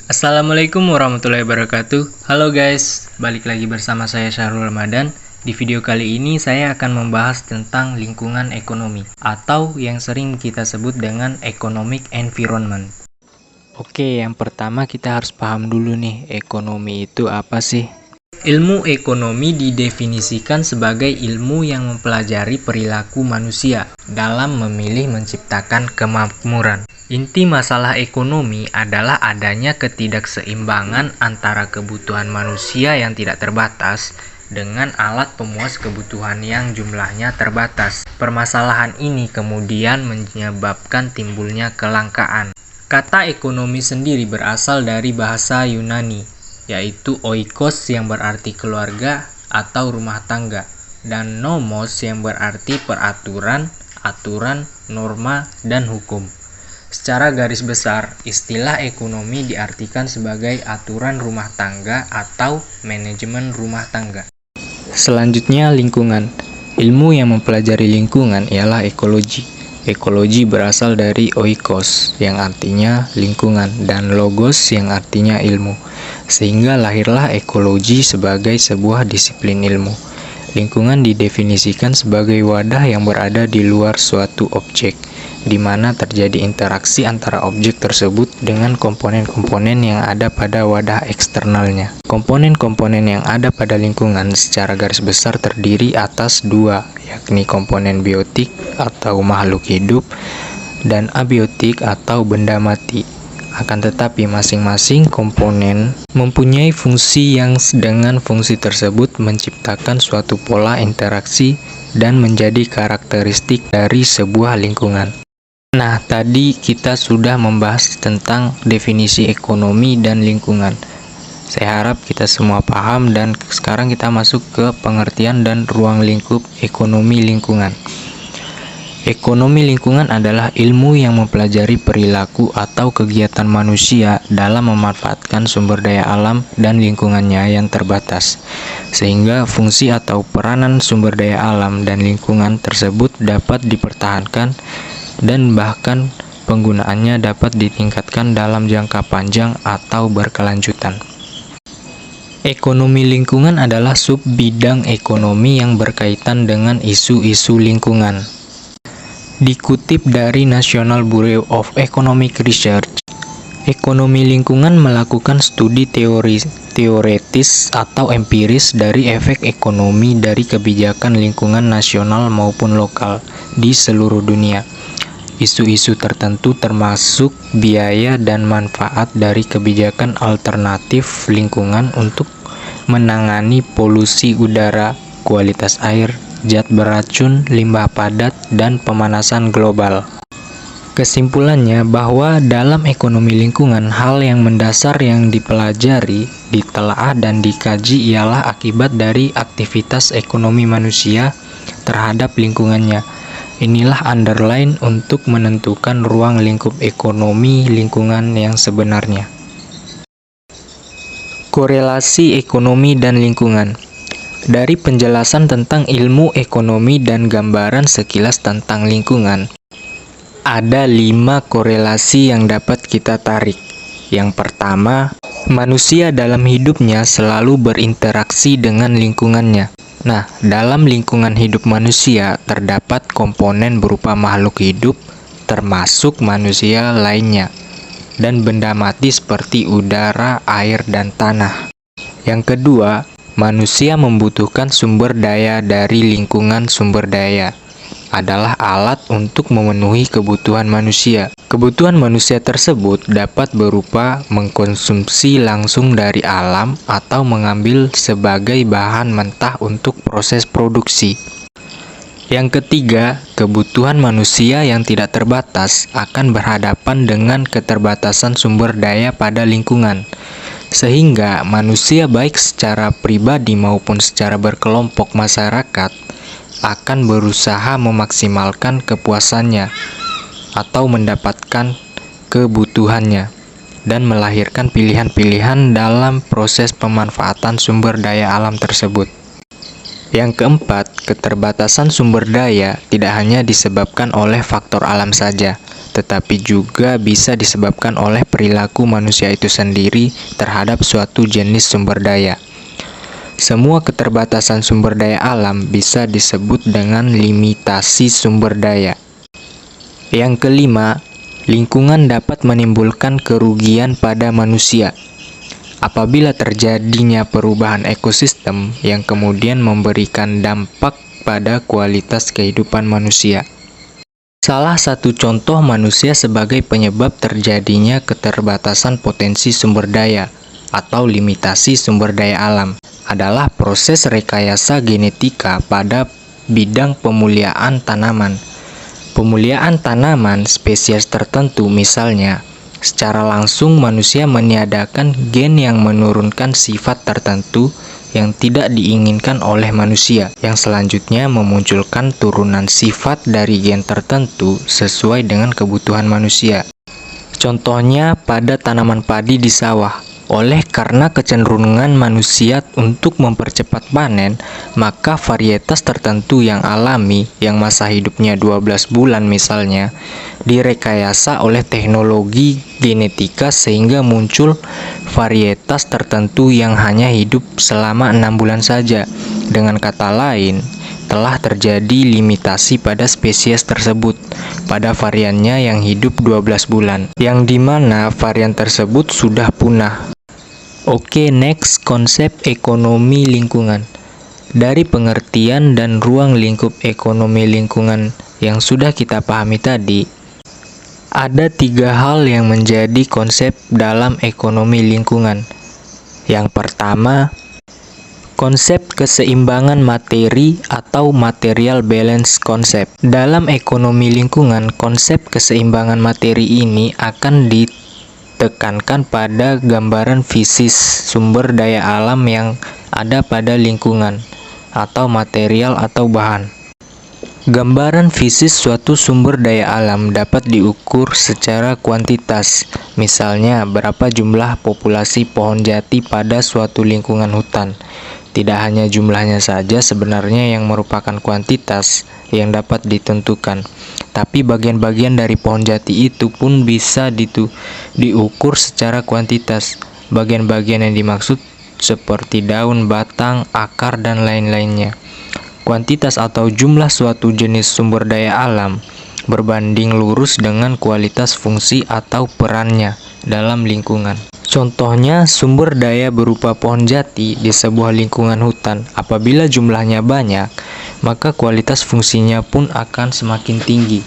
Assalamualaikum warahmatullahi wabarakatuh. Halo guys, balik lagi bersama saya Syahrul Ramadan. Di video kali ini saya akan membahas tentang lingkungan ekonomi atau yang sering kita sebut dengan economic environment. Oke, yang pertama kita harus paham dulu nih, ekonomi itu apa sih? Ilmu ekonomi didefinisikan sebagai ilmu yang mempelajari perilaku manusia dalam memilih menciptakan kemakmuran. Inti masalah ekonomi adalah adanya ketidakseimbangan antara kebutuhan manusia yang tidak terbatas dengan alat pemuas kebutuhan yang jumlahnya terbatas. Permasalahan ini kemudian menyebabkan timbulnya kelangkaan. Kata ekonomi sendiri berasal dari bahasa Yunani, yaitu oikos yang berarti keluarga atau rumah tangga, dan nomos yang berarti peraturan, aturan, norma, dan hukum. Secara garis besar, istilah ekonomi diartikan sebagai aturan rumah tangga atau manajemen rumah tangga. Selanjutnya, lingkungan. Ilmu yang mempelajari lingkungan ialah ekologi. Ekologi berasal dari oikos, yang artinya lingkungan, dan logos yang artinya ilmu. Sehingga lahirlah ekologi sebagai sebuah disiplin ilmu. Lingkungan didefinisikan sebagai wadah yang berada di luar suatu objek, di mana terjadi interaksi antara objek tersebut dengan komponen-komponen yang ada pada wadah eksternalnya. Komponen-komponen yang ada pada lingkungan secara garis besar terdiri atas dua, yakni komponen biotik atau makhluk hidup dan abiotik atau benda mati. Akan tetapi masing-masing komponen mempunyai fungsi yang dengan fungsi tersebut menciptakan suatu pola interaksi dan menjadi karakteristik dari sebuah lingkungan. Nah, tadi kita sudah membahas tentang definisi ekonomi dan lingkungan. Saya harap kita semua paham dan sekarang kita masuk ke pengertian dan ruang lingkup ekonomi lingkungan. Ekonomi lingkungan adalah ilmu yang mempelajari perilaku atau kegiatan manusia dalam memanfaatkan sumber daya alam dan lingkungannya yang terbatas, sehingga fungsi atau peranan sumber daya alam dan lingkungan tersebut dapat dipertahankan dan bahkan penggunaannya dapat ditingkatkan dalam jangka panjang atau berkelanjutan. Ekonomi lingkungan adalah sub-bidang ekonomi yang berkaitan dengan isu-isu lingkungan. Dikutip dari National Bureau of Economic Research, ekonomi lingkungan melakukan studi teoretis atau empiris dari efek ekonomi dari kebijakan lingkungan nasional maupun lokal di seluruh dunia. Isu-isu tertentu termasuk biaya dan manfaat dari kebijakan alternatif lingkungan untuk menangani polusi udara, kualitas air, zat beracun, limbah padat, dan pemanasan global. Kesimpulannya bahwa dalam ekonomi lingkungan, hal yang mendasar yang dipelajari, ditelaah, dan dikaji ialah akibat dari aktivitas ekonomi manusia terhadap lingkungannya. Inilah underline untuk menentukan ruang lingkup ekonomi lingkungan yang sebenarnya. Korelasi ekonomi dan lingkungan. Dari penjelasan tentang ilmu ekonomi dan gambaran sekilas tentang lingkungan, ada 5 korelasi yang dapat kita tarik. Yang pertama, manusia dalam hidupnya selalu berinteraksi dengan lingkungannya. Nah, dalam lingkungan hidup manusia terdapat komponen berupa makhluk hidup, termasuk manusia lainnya, dan benda mati seperti udara, air, dan tanah. Yang kedua, manusia membutuhkan sumber daya dari lingkungan. Sumber daya adalah alat untuk memenuhi kebutuhan manusia. Kebutuhan manusia tersebut dapat berupa mengkonsumsi langsung dari alam atau mengambil sebagai bahan mentah untuk proses produksi. Yang ketiga, kebutuhan manusia yang tidak terbatas akan berhadapan dengan keterbatasan sumber daya pada lingkungan. Sehingga manusia baik secara pribadi maupun secara berkelompok masyarakat akan berusaha memaksimalkan kepuasannya atau mendapatkan kebutuhannya dan melahirkan pilihan-pilihan dalam proses pemanfaatan sumber daya alam tersebut. Yang keempat, keterbatasan sumber daya tidak hanya disebabkan oleh faktor alam saja, tetapi juga bisa disebabkan oleh perilaku manusia itu sendiri terhadap suatu jenis sumber daya. Semua keterbatasan sumber daya alam bisa disebut dengan limitasi sumber daya. Yang kelima, lingkungan dapat menimbulkan kerugian pada manusia apabila terjadinya perubahan ekosistem yang kemudian memberikan dampak pada kualitas kehidupan manusia. Salah satu contoh manusia sebagai penyebab terjadinya keterbatasan potensi sumber daya atau limitasi sumber daya alam adalah proses rekayasa genetika pada bidang pemuliaan tanaman. Pemuliaan tanaman spesies tertentu misalnya, secara langsung manusia meniadakan gen yang menurunkan sifat tertentu yang tidak diinginkan oleh manusia, yang selanjutnya memunculkan turunan sifat dari gen tertentu sesuai dengan kebutuhan manusia. Contohnya pada tanaman padi di sawah. Oleh karena kecenderungan manusia untuk mempercepat panen, maka varietas tertentu yang alami, yang masa hidupnya 12 bulan misalnya, direkayasa oleh teknologi genetika sehingga muncul varietas tertentu yang hanya hidup selama 6 bulan saja. Dengan kata lain, telah terjadi limitasi pada spesies tersebut pada variannya yang hidup 12 bulan, yang dimana varian tersebut sudah punah. Oke, next, konsep ekonomi lingkungan. Dari pengertian dan ruang lingkup ekonomi lingkungan yang sudah kita pahami tadi, ada 3 hal yang menjadi konsep dalam ekonomi lingkungan. Yang pertama, konsep keseimbangan materi atau material balance concept. Dalam ekonomi lingkungan, konsep keseimbangan materi ini akan ditekankan pada gambaran fisis sumber daya alam yang ada pada lingkungan atau material atau bahan. Gambaran fisis suatu sumber daya alam dapat diukur secara kuantitas, misalnya berapa jumlah populasi pohon jati pada suatu lingkungan hutan. Tidak hanya jumlahnya saja sebenarnya yang merupakan kuantitas yang dapat ditentukan, tapi bagian-bagian dari pohon jati itu pun bisa diukur secara kuantitas. Bagian-bagian yang dimaksud seperti daun, batang, akar, dan lain-lainnya. Kuantitas atau jumlah suatu jenis sumber daya alam berbanding lurus dengan kualitas fungsi atau perannya dalam lingkungan. Contohnya, sumber daya berupa pohon jati di sebuah lingkungan hutan. Apabila jumlahnya banyak, maka kualitas fungsinya pun akan semakin tinggi.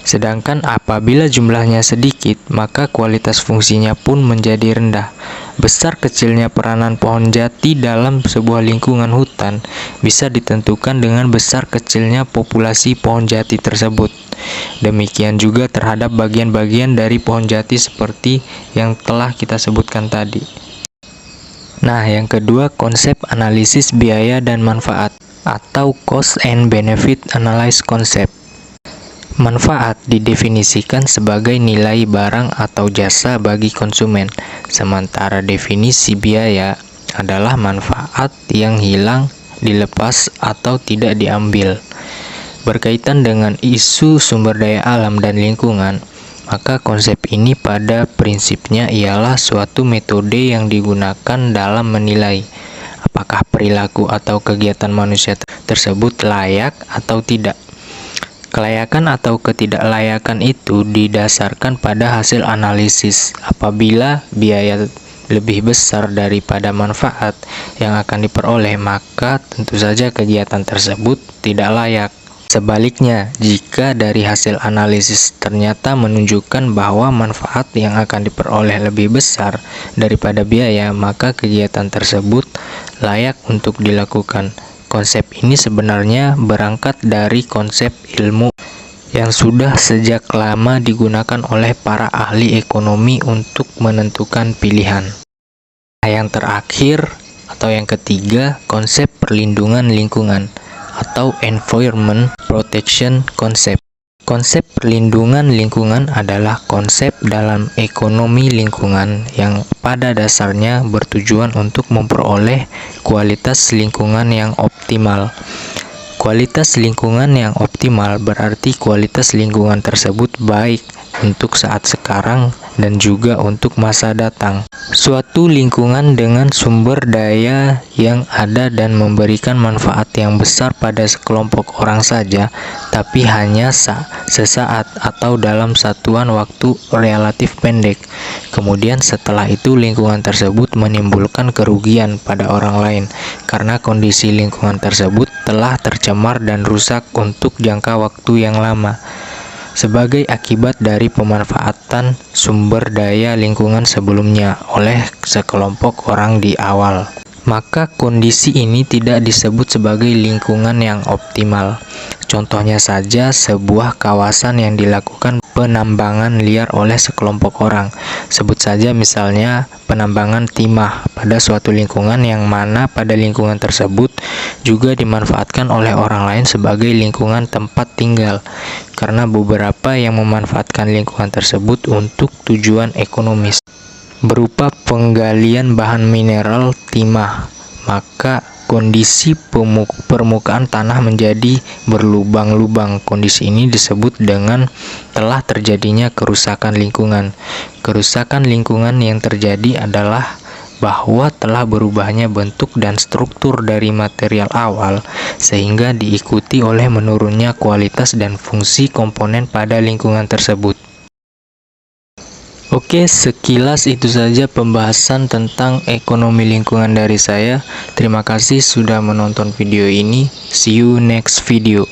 Sedangkan apabila jumlahnya sedikit, maka kualitas fungsinya pun menjadi rendah. Besar kecilnya peranan pohon jati dalam sebuah lingkungan hutan bisa ditentukan dengan besar kecilnya populasi pohon jati tersebut. Demikian juga terhadap bagian-bagian dari pohon jati seperti yang telah kita sebutkan tadi. Nah, yang kedua, konsep analisis biaya dan manfaat atau cost and benefit analysis concept. Manfaat didefinisikan sebagai nilai barang atau jasa bagi konsumen, sementara definisi biaya adalah manfaat yang hilang, dilepas, atau tidak diambil. Berkaitan dengan isu sumber daya alam dan lingkungan, maka konsep ini pada prinsipnya ialah suatu metode yang digunakan dalam menilai apakah perilaku atau kegiatan manusia tersebut layak atau tidak. Kelayakan atau ketidaklayakan itu didasarkan pada hasil analisis. Apabila biaya lebih besar daripada manfaat yang akan diperoleh, maka tentu saja kegiatan tersebut tidak layak. Sebaliknya, jika dari hasil analisis ternyata menunjukkan bahwa manfaat yang akan diperoleh lebih besar daripada biaya, maka kegiatan tersebut layak untuk dilakukan. Konsep ini sebenarnya berangkat dari konsep ilmu yang sudah sejak lama digunakan oleh para ahli ekonomi untuk menentukan pilihan. Yang terakhir atau yang ketiga, konsep perlindungan lingkungan atau environment protection concept. Konsep perlindungan lingkungan adalah konsep dalam ekonomi lingkungan yang pada dasarnya bertujuan untuk memperoleh kualitas lingkungan yang optimal. Kualitas lingkungan yang optimal berarti kualitas lingkungan tersebut baik untuk saat sekarang dan juga untuk masa datang. Suatu lingkungan dengan sumber daya yang ada dan memberikan manfaat yang besar pada sekelompok orang saja, tapi hanya sesaat atau dalam satuan waktu relatif pendek. Kemudian setelah itu lingkungan tersebut menimbulkan kerugian pada orang lain karena kondisi lingkungan tersebut telah tercemar dan rusak untuk jangka waktu yang lama sebagai akibat dari pemanfaatan sumber daya lingkungan sebelumnya oleh sekelompok orang di awal. Maka kondisi ini tidak disebut sebagai lingkungan yang optimal. Contohnya saja sebuah kawasan yang dilakukan penambangan liar oleh sekelompok orang. Sebut saja misalnya penambangan timah pada suatu lingkungan yang mana pada lingkungan tersebut juga dimanfaatkan oleh orang lain sebagai lingkungan tempat tinggal. Karena beberapa yang memanfaatkan lingkungan tersebut untuk tujuan ekonomis berupa penggalian bahan mineral timah, maka kondisi permukaan tanah menjadi berlubang-lubang. Kondisi ini disebut dengan telah terjadinya kerusakan lingkungan. Kerusakan lingkungan yang terjadi adalah bahwa telah berubahnya bentuk dan struktur dari material awal sehingga diikuti oleh menurunnya kualitas dan fungsi komponen pada lingkungan tersebut. Oke, sekilas itu saja pembahasan tentang ekonomi lingkungan dari saya. Terima kasih sudah menonton video ini. See you next video.